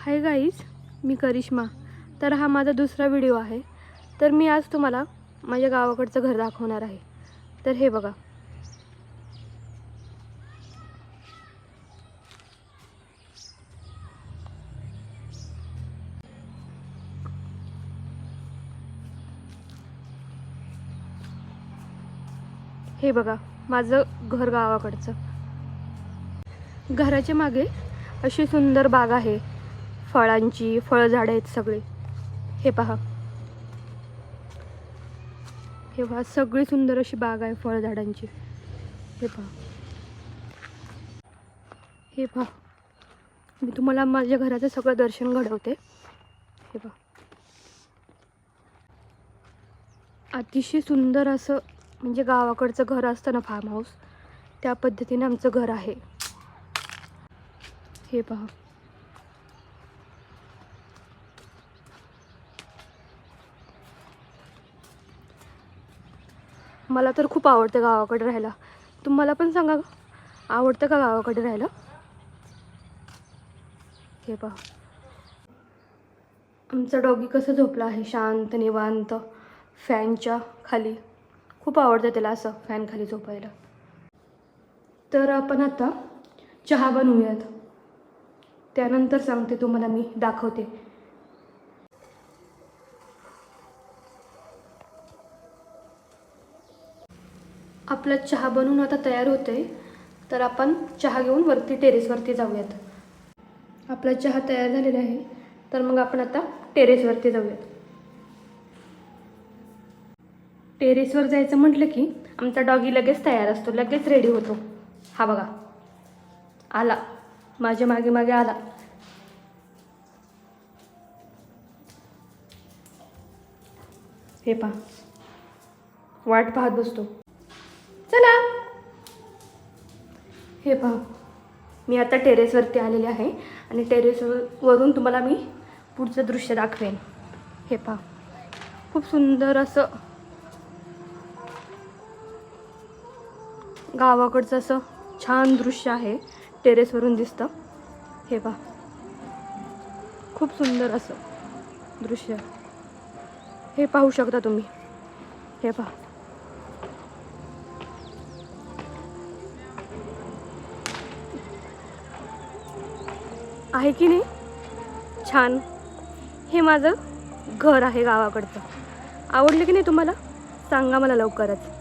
Hi guys, मी करिश्मा. तर हा माझा दुसरा व्हिडिओ आहे. तर मी आज तुम्हाला माझ्या गावाकडचं घर दाखवणार आहे. तर हे बघा, हे बघा माझं घर गावाकडचं. घराच्या मागे अशी सुंदर बाग आहे, फळांची. फळझाडं आहेत सगळे. हे पहा, हे पहा, सगळी सुंदर अशी बाग आहे फळझाडांची. हे पहा, हे पहा, मी तुम्हाला माझ्या घराचं सगळं दर्शन घडवते. हे पहा, अतिशय सुंदर असं, म्हणजे गावाकडचं घर असतं ना, फार्म हाऊस, त्या पद्धतीने आमचं घर आहे. हे पहा, मला तर खूप आवडतं गावाकडे राहायला. तुम्हाला पण सांगा, आवडतं का गावाकडे राहायला? हे पहा, आमचा डॉगी कसं झोपला आहे, शांत निवांत फॅनच्या खाली. खूप आवडतं त्याला असं फॅन खाली झोपायला. तर आपण आता चहा बनवूयात, त्यानंतर सांगते तुम्हाला, मी दाखवते. आपला चहा बनवून आता तयार होते. तर आपण चहा घेऊन वरती टेरेसवरती जाऊयात. आपला चहा तयार झालेला आहे. तर मग आपण आता टेरेसवरती जाऊयात. टेरेसवर जायचं म्हटलं की आमचा डॉगी लगेच तयार असतो, लगेच रेडी होतो. हा बघा, आला, माझ्या मागे मागे आला. हे पहा, वाट पाहत बसतो. चला. हे पहा, मी आता टेरेसवरती आलेले आहे आणि टेरेसवरून तुम्हाला मी पुढचं दृश्य दाखवेन. हे पहा, खूप सुंदर असं गावाकडचं असं छान दृश्य आहे, टेरेसवरून दिसतं. हे पहा, खूप सुंदर असं दृश्य हे पाहू शकता तुम्ही. हे पहा, आहे की नाही छान? हे माझं घर आहे गावाकडचं. आवडलं की नाही तुम्हाला? सांगा मला लवकरच.